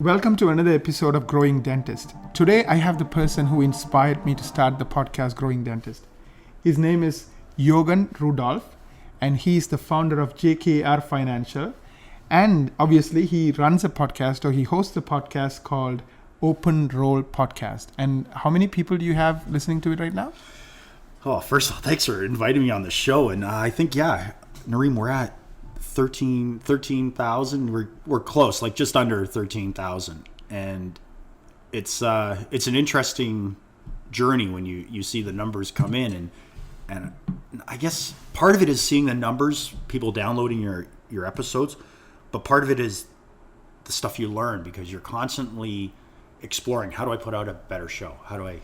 Welcome to another episode of Growing Dentist. Today I have the person who inspired me to start the podcast Growing Dentist. His name is Jurgen Rudolph, and he's the founder of JKR Financial. And obviously he runs a podcast, or he hosts a podcast called Open Roll Podcast. And how many people do you have listening to it right now? Oh, first of all, thanks for inviting me on the show. And I think, Nareem, we're at 13,000. We're close, like just under 13,000. And it's an interesting journey when you see the numbers come in. And I guess part of it is seeing the numbers, people downloading your episodes. But part of it is the stuff you learn, because you're constantly exploring, how do I put out a better show? How do I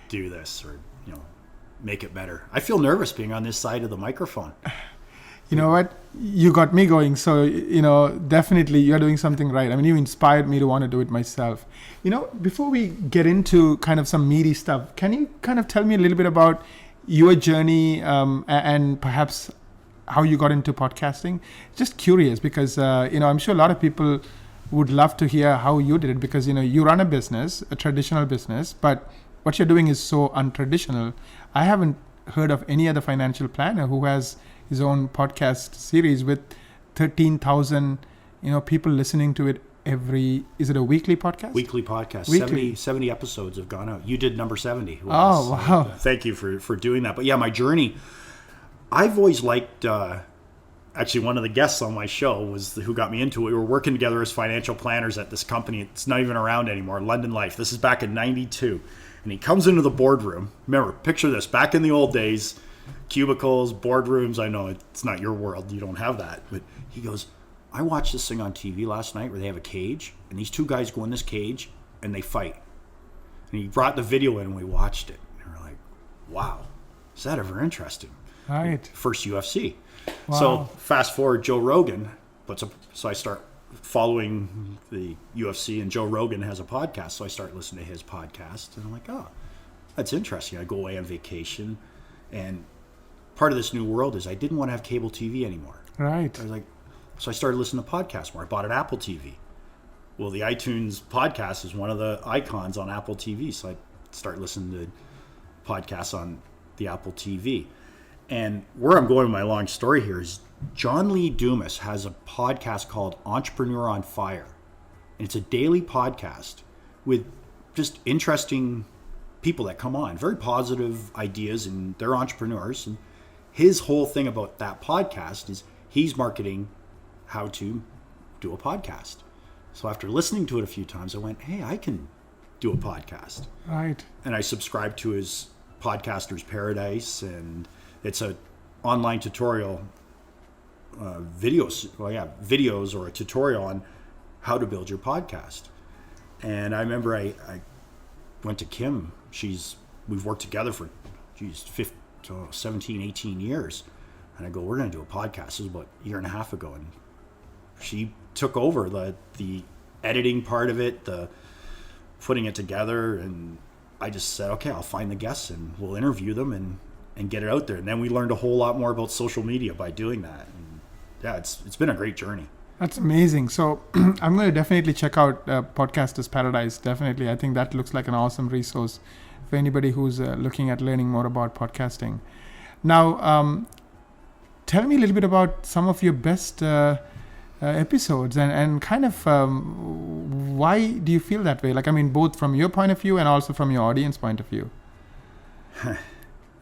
do this, or make it better? I feel nervous being on this side of the microphone. You know what? You got me going. So, definitely you're doing something right. I mean, you inspired me to want to do it myself. Before we get into kind of some meaty stuff, can you kind of tell me a little bit about your journey and perhaps how you got into podcasting? Just curious, because, I'm sure a lot of people would love to hear how you did it, because, you run a business, a traditional business, but what you're doing is so untraditional. I haven't heard of any other financial planner who has his own podcast series with 13,000, people listening to it is it a weekly podcast? Weekly podcast. Weekly. 70 episodes have gone out. You did number 70. Oh, wow. Thank you for doing that. But yeah, my journey, I've always liked, actually one of the guests on my show was who got me into it. We were working together as financial planners at this company. It's not even around anymore, London Life. This is back in 92. And he comes into the boardroom. Remember, picture this, back in the old days, cubicles, boardrooms. I know it's not your world. You don't have that. But he goes, I watched this thing on TV last night where they have a cage, and these two guys go in this cage and they fight. And he brought the video in and we watched it. And we're like, wow, is that ever interesting? Right. First UFC. Wow. So fast forward, Joe Rogan. So I start following the UFC, and Joe Rogan has a podcast. So I start listening to his podcast, and I'm like, oh, that's interesting. I go away on vacation, and part of this new world is I didn't want to have cable TV anymore. Right. I was like, so I started listening to podcasts more. I bought an Apple TV. Well, the iTunes podcast is one of the icons on Apple TV. So I start listening to podcasts on the Apple TV. And where I'm going with my long story here is John Lee Dumas has a podcast called Entrepreneur on Fire. And it's a daily podcast with just interesting people that come on, very positive ideas, and they're entrepreneurs. And his whole thing about that podcast is he's marketing how to do a podcast. So after listening to it a few times, I went, hey, I can do a podcast. Right. And I subscribed to his Podcaster's Paradise, and it's a online tutorial videos or a tutorial on how to build your podcast. And I remember I went to Kim. We've worked together for 17, 18 years. And I go, we're going to do a podcast. This was about a year and a half ago. And she took over the editing part of it, the putting it together. And I just said, okay, I'll find the guests and we'll interview them and get it out there. And then we learned a whole lot more about social media by doing that. And yeah, it's been a great journey. That's amazing. So I'm going to definitely check out Podcaster's Paradise. Definitely. I think that looks like an awesome resource for anybody who's looking at learning more about podcasting. Now, tell me a little bit about some of your best episodes and kind of why do you feel that way? Like, I mean, both from your point of view and also from your audience point of view.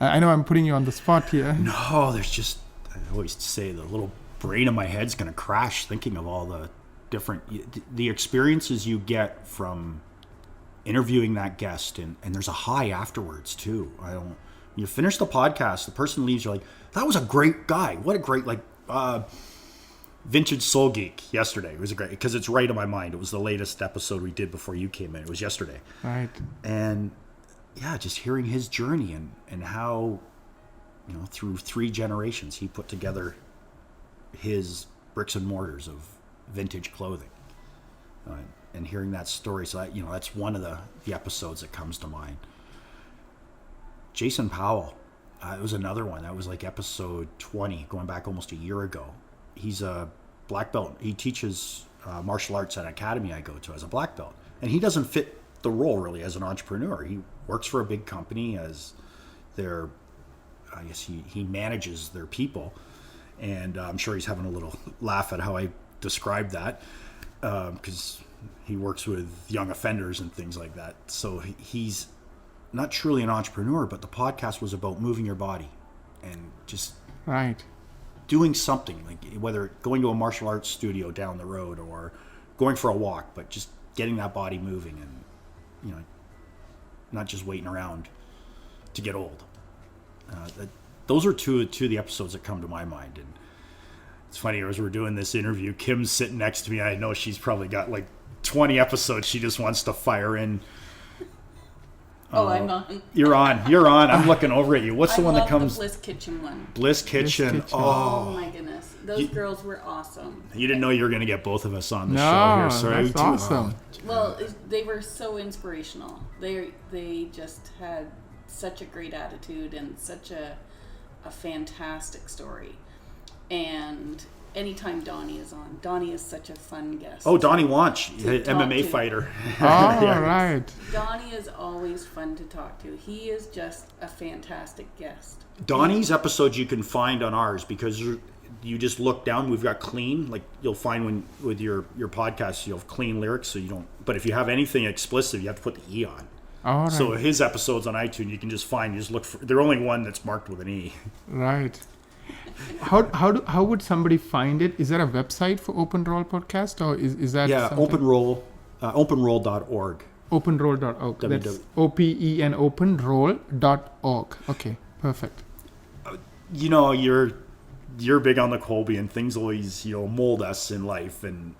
I know I'm putting you on the spot here. No, I always say the little brain in my head's going to crash thinking of all the different, the experiences you get from interviewing that guest. And there's a high afterwards too. You finish the podcast, the person leaves, you're like, that was a great guy. What a great, Vintage Soul Geek yesterday. It was great, because it's right in my mind. It was the latest episode we did before you came in. It was yesterday. Right. And yeah, just hearing his journey and how, through 3 generations, he put together his bricks and mortars of vintage clothing. And hearing that story, so that, that's one of the episodes that comes to mind. Jason Powell, it was another one. That was like episode 20, going back almost a year ago. He's a black belt. He teaches martial arts at an academy I go to as a black belt. And he doesn't fit the role really as an entrepreneur. He works for a big company as their, I guess he manages their people. And I'm sure he's having a little laugh at how I described that, because he works with young offenders and things like that. So he's not truly an entrepreneur, but the podcast was about moving your body and just Right. doing something, like whether going to a martial arts studio down the road or going for a walk, but just getting that body moving and, you know, not just waiting around to get old. Those are two of the episodes that come to my mind. And it's funny, as we're doing this interview, Kim's sitting next to me. I know she's probably got like 20 episodes she just wants to fire in. I'm on. You're on. I'm looking over at you. What's the one that comes? The Bliss Kitchen one. Bliss Kitchen. Oh my goodness. Those girls were awesome. You didn't know you were going to get both of us on the show here. Sorry. That's awesome. Well, they were so inspirational. They just had such a great attitude and such a fantastic story. And anytime Donnie is on, Donnie is such a fun guest. Oh, Donnie Wanch, MMA fighter. Oh, right. Donnie is always fun to talk to. He is just a fantastic guest. Donnie's episodes you can find on ours, because you just look down. We've got clean, like you'll find when with your podcast, you'll have clean lyrics, so you don't. But if you have anything explicit, you have to put the E on. All right. So his episodes on iTunes, you can just find. You just look for. They're only one that's marked with an E. Right. How would somebody find it? Is there a website for Open Roll Podcast, or is that Open Roll, openroll.org. Openroll.org. That's OPEN openroll.org. Okay, perfect. You know, you're big on the Colby, and things always, you know, mold us in life. And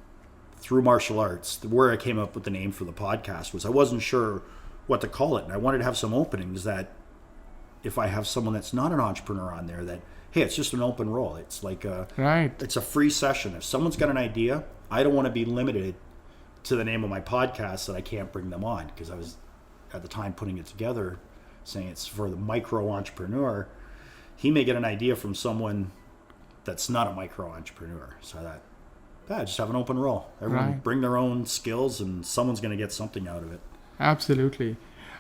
through martial arts, where I came up with the name for the podcast was I wasn't sure what to call it, and I wanted to have some openings that if I have someone that's not an entrepreneur on there, that hey, it's just an open roll. It's like it's a free session. If someone's got an idea, I don't want to be limited to the name of my podcast that I can't bring them on, because I was at the time putting it together saying it's for the micro entrepreneur. He may get an idea from someone that's not a micro entrepreneur. So I thought, just have an open roll. Everyone bring their own skills, and someone's going to get something out of it. Absolutely.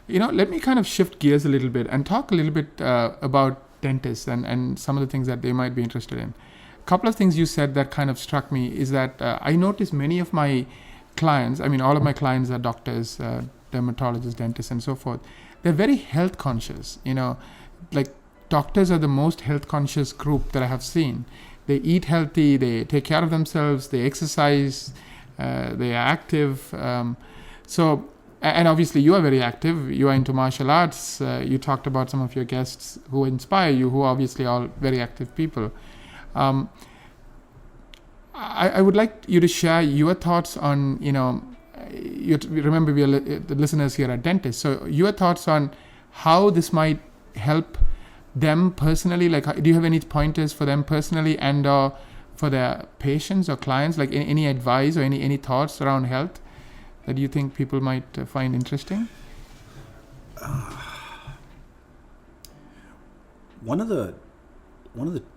You know, let me kind of shift gears a little bit and talk a little bit about dentists and some of the things that they might be interested in. A couple of things you said that kind of struck me is that I noticed many of my clients, I mean, all of my clients are doctors, dermatologists, dentists, and so forth. They're very health conscious. You know, like doctors are the most health conscious group that I have seen. They eat healthy, they take care of themselves, they exercise, they are active. And obviously you are very active. You are into martial arts. You talked about some of your guests who inspire you, who are obviously all very active people. I would like you to share your thoughts on, you know, remember the listeners here are dentists. So your thoughts on how this might help them personally. Like, do you have any pointers for them personally and for their patients or clients? Like any advice or any thoughts around health that you think people might find interesting? One of the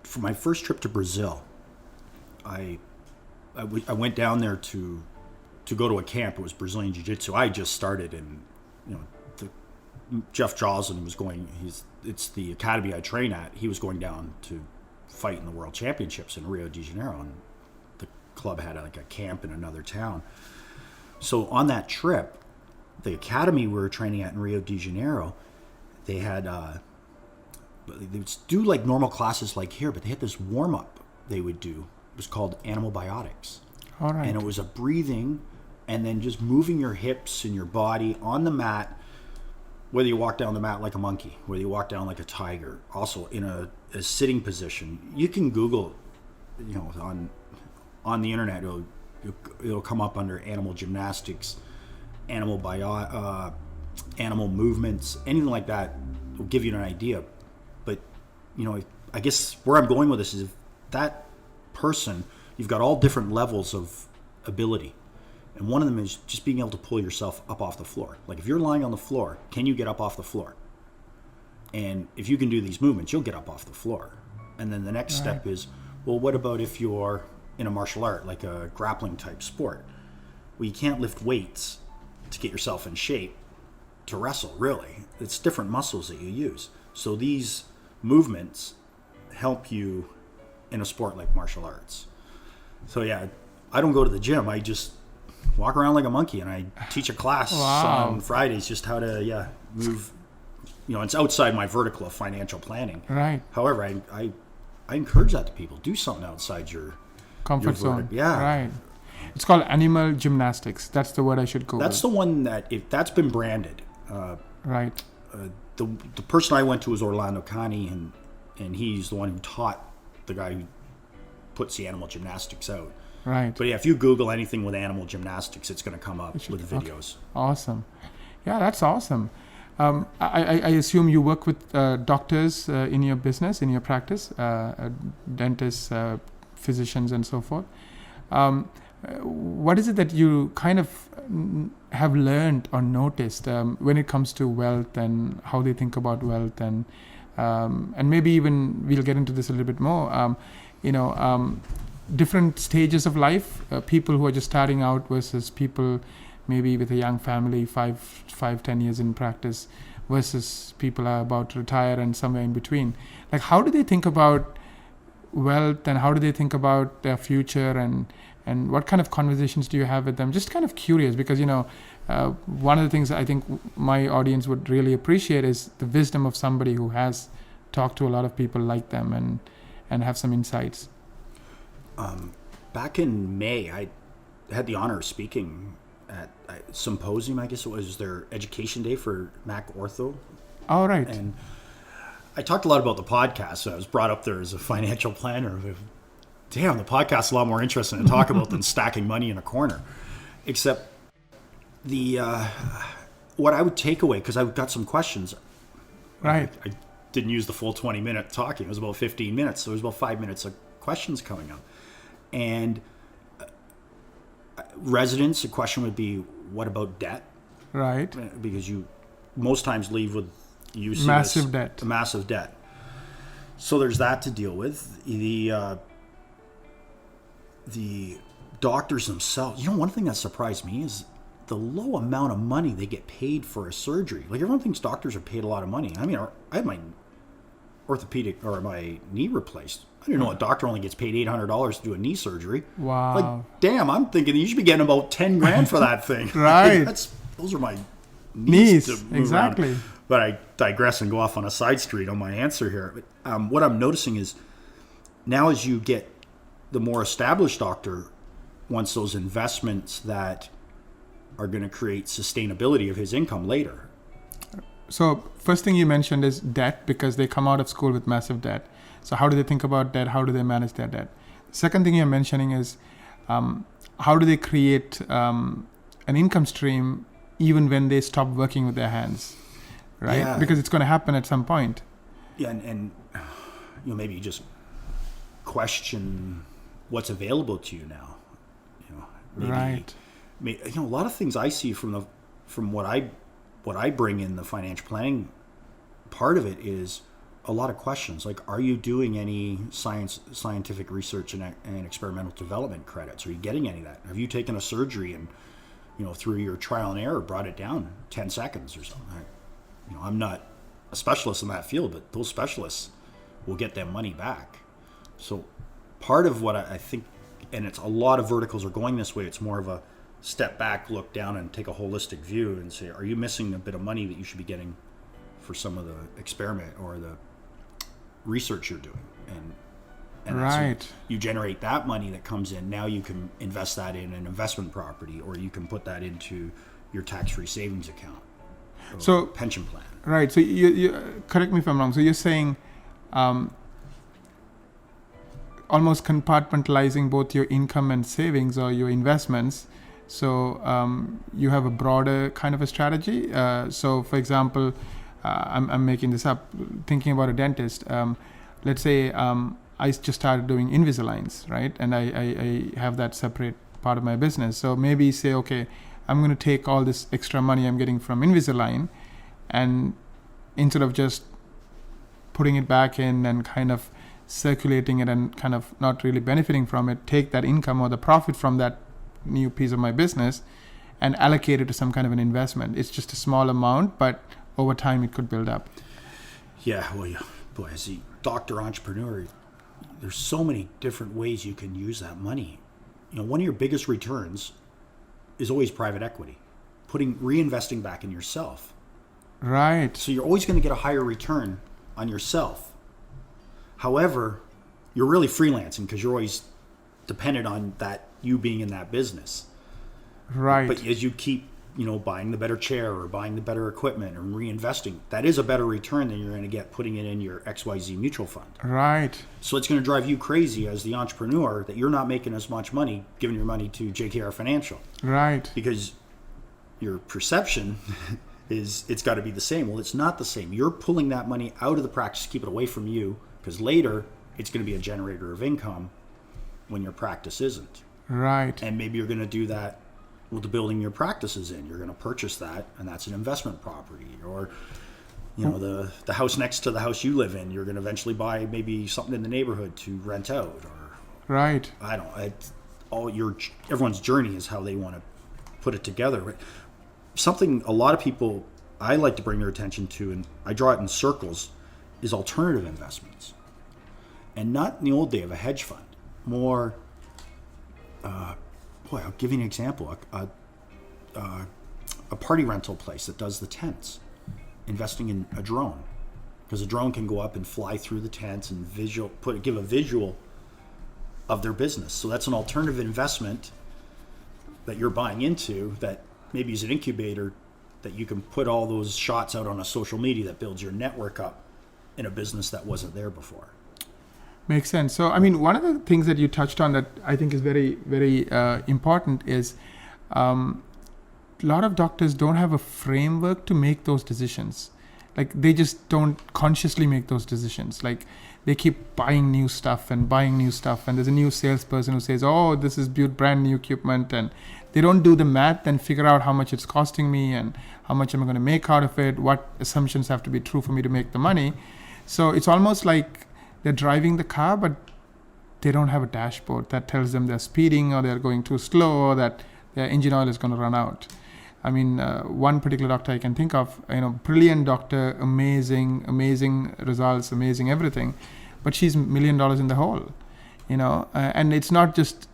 for my first trip to Brazil, I went down there to go to a camp. It was Brazilian Jiu-Jitsu. I just started, and you know, Jeff Joslin was going. It's the academy I train at. He was going down to fight in the World Championships in Rio de Janeiro, and the club had like a camp in another town. So on that trip, the academy we were training at in Rio de Janeiro, they had they would do like normal classes like here, but they had this warm up they would do. It was called animal biotics. All right. And it was a breathing and then just moving your hips and your body on the mat, whether you walk down the mat like a monkey, whether you walk down like a tiger, also in a sitting position. You can Google, you know, on the internet, it'll come up under animal gymnastics, animal movements, anything like that will give you an idea. But, you know, I guess where I'm going with this is if that person, you've got all different levels of ability. And one of them is just being able to pull yourself up off the floor. Like if you're lying on the floor, can you get up off the floor? And if you can do these movements, you'll get up off the floor. And then the next step is, well, what about if you're in a martial art, like a grappling type sport. Well, you can't lift weights to get yourself in shape to wrestle, really. It's different muscles that you use. So these movements help you in a sport like martial arts. So yeah, I don't go to the gym. I just walk around like a monkey, and I teach a class on Fridays just how to move. It's outside my vertical of financial planning. Right. However, I encourage that to people. Do something outside your comfort zone. Yeah. Right. It's called animal gymnastics. That's the word I should go That's with. the one that's been branded. Right. The person I went to was Orlando Cani, and he's the one who taught the guy who puts the animal gymnastics out. Right. But yeah, if you Google anything with animal gymnastics, it's going to come up with videos. Okay. Awesome. Yeah, that's awesome. I assume you work with doctors in your business, in your practice, dentists, physicians, and so forth. What is it that you kind of have learned or noticed when it comes to wealth and how they think about wealth, and maybe even we'll get into this a little bit more. Different stages of life, people who are just starting out versus people maybe with a young family, 5-10 years in practice, versus people are about to retire and somewhere in between. Like, how do they think about wealth, and how do they think about their future, and what kind of conversations do you have with them? Just kind of curious, because one of the things I think my audience would really appreciate is the wisdom of somebody who has talked to a lot of people like them and have some insights. Back in May, I had the honor of speaking at a symposium. I guess it was their education day for Mac Ortho. All right. And I talked a lot about the podcast. So I was brought up there as a financial planner. Damn, the podcast's a lot more interesting to talk about than stacking money in a corner. Except what I would take away, because I've got some questions. Right. I didn't use the full 20-minute talking. It was about 15 minutes. So there was about 5 minutes of questions coming up. And residents, a question would be, what about debt? Right. Because you most times leave with massive debt. So there's that to deal with. The doctors themselves, one thing that surprised me is the low amount of money they get paid for a surgery. Like, everyone thinks doctors are paid a lot of money. I mean, I had my orthopedic or my knee replaced. I didn't know a doctor only gets paid $800 to do a knee surgery. Wow. Like, damn, I'm thinking you should be getting about $10,000 for that thing. Right. Those are my knees to move exactly. around. But I digress and go off on a side street on my answer here. What I'm noticing is now, as you get the more established doctor, wants those investments that are going to create sustainability of his income later. So first thing you mentioned is debt, because they come out of school with massive debt. So how do they think about debt? How do they manage their debt? Second thing you're mentioning is how do they create an income stream even when they stop working with their hands, right? Yeah. Because it's going to happen at some point. Yeah, and maybe you just question what's available to you now. Maybe, right. A lot of things I see from what I bring in the financial planning part of it is a lot of questions. Like, are you doing any scientific research and experimental development credits? Are you getting any of that? Have you taken a surgery and, through your trial and error, brought it down 10 seconds or something? I'm not a specialist in that field, but those specialists will get their money back. So part of what I think, and it's a lot of verticals are going this way, it's more of a step back, look down, and take a holistic view and say, are you missing a bit of money that you should be getting for some of the experiment or the research you're doing? And right. You generate that money that comes in. Now you can invest that in an investment property, or you can put that into your tax-free savings account, or so pension plan. Right. So you correct me if I'm wrong. So you're saying almost compartmentalizing both your income and savings or your investments. So you have a broader kind of a strategy. So for example, I'm making this up, thinking about a dentist. Let's say I just started doing Invisaligns, right? And I have that separate part of my business. So maybe say, okay, I'm going to take all this extra money I'm getting from Invisalign, and instead of just putting it back in and kind of circulating it and kind of not really benefiting from it, take that income or the profit from that new piece of my business and allocate it to some kind of an investment. It's just a small amount, but over time it could build up. Yeah, well, yeah. Boy, as a doctor entrepreneur, there's so many different ways you can use that money. You know, one of your biggest returns is always private equity, reinvesting back in yourself. Right. So you're always going to get a higher return on yourself. However, you're really freelancing because you're always dependent on that, you being in that business. Right. But as you keep, buying the better chair or buying the better equipment or reinvesting, that is a better return than you're going to get putting it in your XYZ mutual fund. Right. So it's going to drive you crazy as the entrepreneur that you're not making as much money giving your money to JKR Financial. Right. Because your perception is it's got to be the same. Well, it's not the same. You're pulling that money out of the practice to keep it away from you because later it's going to be a generator of income when your practice isn't. Right. And maybe you're going to do that with the building your practice is in. You're going to purchase that, and that's an investment property. Or, the house next to the house you live in, you're going to eventually buy maybe something in the neighborhood to rent out. Or right. I don't. Everyone's journey is how they want to put it together. But something a lot of people I like to bring their attention to, and I draw it in circles, is alternative investments, and not in the old day of a hedge fund. More. I'll give you an example. A party rental place that does the tents, investing in a drone, because a drone can go up and fly through the tents and give a visual of their business. So that's an alternative investment that you're buying into that maybe is an incubator that you can put all those shots out on a social media that builds your network up in a business that wasn't there before. Makes sense. So, one of the things that you touched on that I think is very, very important is a lot of doctors don't have a framework to make those decisions. Like, they just don't consciously make those decisions. Like, they keep buying new stuff, and there's a new salesperson who says, oh, this is brand new equipment, and they don't do the math and figure out how much it's costing me and how much am I going to make out of it, what assumptions have to be true for me to make the money. So it's almost like they're driving the car, but they don't have a dashboard that tells them they're speeding or they're going too slow or that their engine oil is going to run out. One particular doctor I can think of, brilliant doctor, amazing results, amazing everything, but she's $1 million in the hole, and it's not just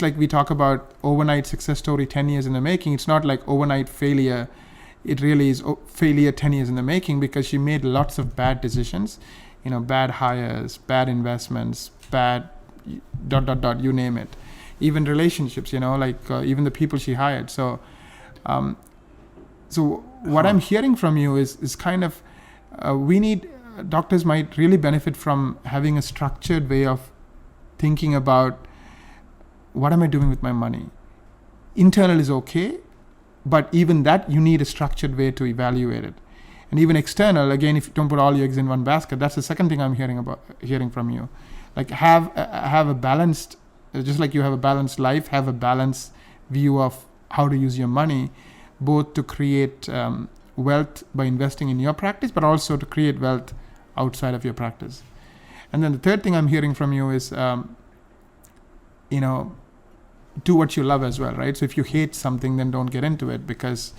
like we talk about overnight success story 10 years in the making. It's not like overnight failure. It really is failure 10 years in the making because she made lots of bad decisions. Bad hires, bad investments, bad ... you name it. Even relationships, even the people she hired. So what I'm hearing from you is kind of, doctors might really benefit from having a structured way of thinking about what am I doing with my money. Internal is okay, but even that you need a structured way to evaluate it. And even external, again, if you don't put all your eggs in one basket, that's the second thing I'm hearing from you. Like have a balanced, just like you have a balanced life, have a balanced view of how to use your money, both to create wealth by investing in your practice, but also to create wealth outside of your practice. And then the third thing I'm hearing from you is, do what you love as well, right? So if you hate something, then don't get into it because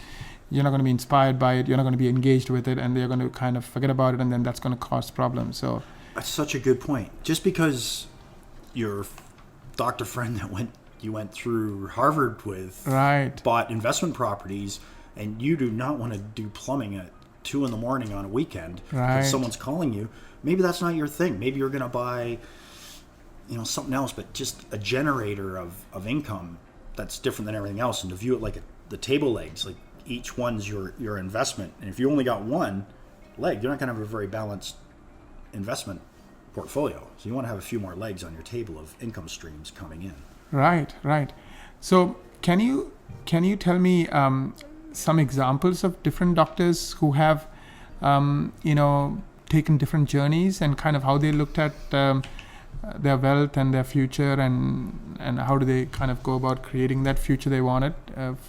you're not going to be inspired by it, you're not going to be engaged with it, and they're going to kind of forget about it, and then that's going to cause problems. So that's such a good point. Just because your doctor friend that you went through Harvard with bought investment properties, and you do not want to do plumbing at 2 a.m. on a weekend because someone's calling you, maybe that's not your thing. Maybe you're going to buy something else, but just a generator of income that's different than everything else, and to view it like the table legs, like each one's your investment. And if you only got one leg, you're not going to have a very balanced investment portfolio. So you want to have a few more legs on your table of income streams coming in. Right. So can you tell me some examples of different doctors who have taken different journeys and kind of how they looked at their wealth and their future, and how do they kind of go about creating that future they wanted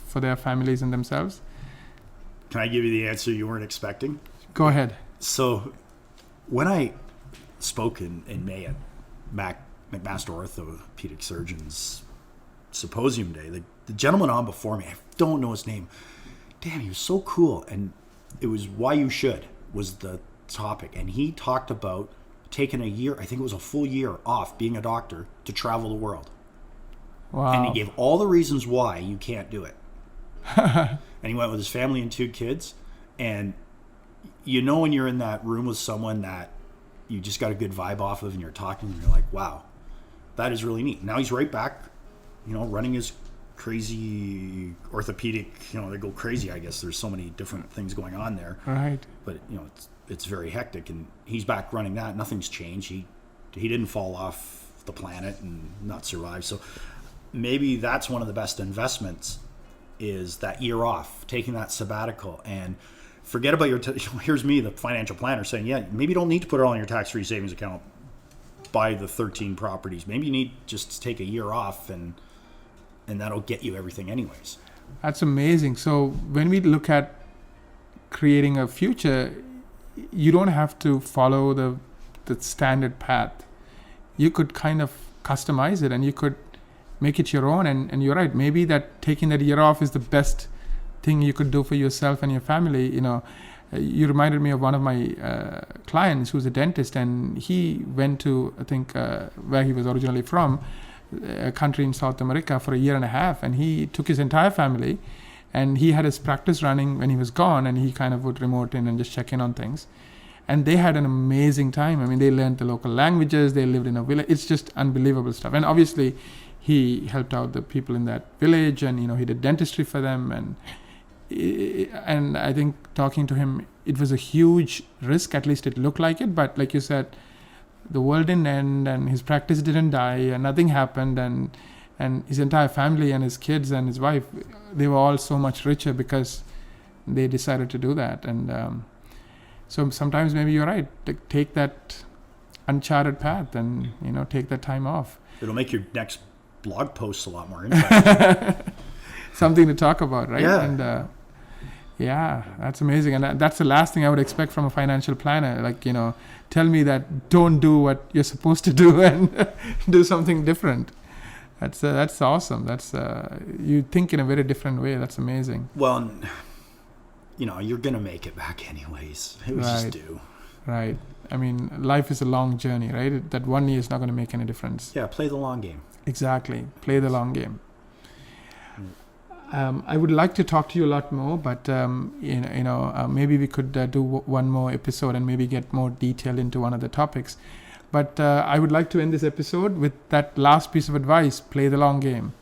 for their families and themselves? Can I give you the answer you weren't expecting? Go ahead. So when I spoke in May at McMaster Orthopedic Surgeons Symposium Day. The gentleman on before me, I don't know his name. Damn, he was so cool. And it was Why You Should was the topic. And he talked about taking a year, I think it was a full year off being a doctor to travel the world. Wow. And he gave all the reasons why you can't do it. And he went with his family and 2 kids. And you know when you're in that room with someone that you just got a good vibe off of and you're talking and you're like, wow, that is really neat. Now he's right back, running his crazy orthopedic, they go crazy, I guess. There's so many different things going on there. Right. But, it's very hectic. And he's back running that. Nothing's changed. He didn't fall off the planet and not survive. So maybe that's one of the best investments is that year off, taking that sabbatical and forget about here's me, the financial planner, saying, yeah, maybe you don't need to put it all in your tax-free savings account, buy the 13 properties. Maybe you need just to take a year off and that'll get you everything anyways. That's amazing. So when we look at creating a future, you don't have to follow the standard path. You could kind of customize it and you could make it your own. And you're right, maybe that taking that year off is the best thing you could do for yourself and your family. You reminded me of one of my clients who's a dentist, and he went to, I think, where he was originally from, a country in South America for a year and a half, and he took his entire family, and he had his practice running when he was gone, and he kind of would remote in and just check in on things. And they had an amazing time. I mean, they learned the local languages, they lived in a village. It's just unbelievable stuff. And obviously, he helped out the people in that village, and he did dentistry for them. And I think talking to him, it was a huge risk. At least it looked like it. But like you said, the world didn't end, and his practice didn't die, and nothing happened, and his entire family and his kids and his wife, they were all so much richer because they decided to do that. And so sometimes maybe you're right. Take that uncharted path and take that time off. It'll make your next blog posts a lot more interesting. Something to talk about, right? Yeah. And yeah, that's amazing. And that's the last thing I would expect from a financial planner. Like, tell me that don't do what you're supposed to do and do something different. That's awesome. That's you think in a very different way. That's amazing. Well, you're going to make it back anyways. It was just due. Right. I mean, life is a long journey, right? That 1 year is not going to make any difference. Yeah, play the long game. Exactly. Play the long game. I would like to talk to you a lot more, but maybe we could do one more episode and maybe get more detail into one of the topics. But I would like to end this episode with that last piece of advice: play the long game.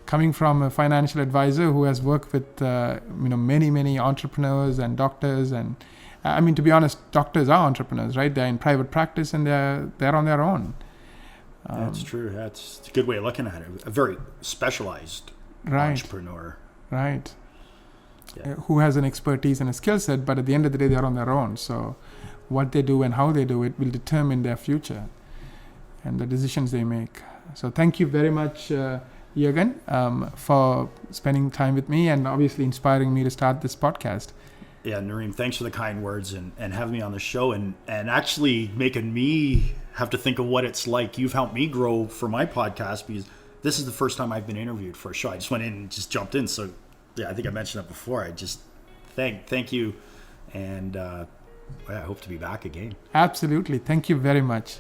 Coming from a financial advisor who has worked with many entrepreneurs and doctors, and I mean, to be honest, doctors are entrepreneurs, right? They're in private practice and they're on their own. That's true. That's a good way of looking at it. A very specialized entrepreneur. Right. Yeah. Who has an expertise and a skill set, but at the end of the day, they're on their own. So what they do and how they do it will determine their future and the decisions they make. So thank you very much, Jurgen, for spending time with me and obviously inspiring me to start this podcast. Yeah, Nareem, thanks for the kind words and having me on the show and actually making me have to think of what it's like. You've helped me grow for my podcast because this is the first time I've been interviewed for a show. I just went in and just jumped in. So, yeah, I think I mentioned that before. I just thank you. And I hope to be back again. Absolutely. Thank you very much.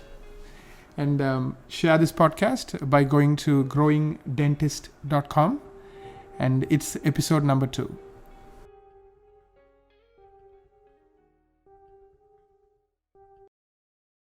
And share this podcast by going to growingdentist.com. And it's episode number 2.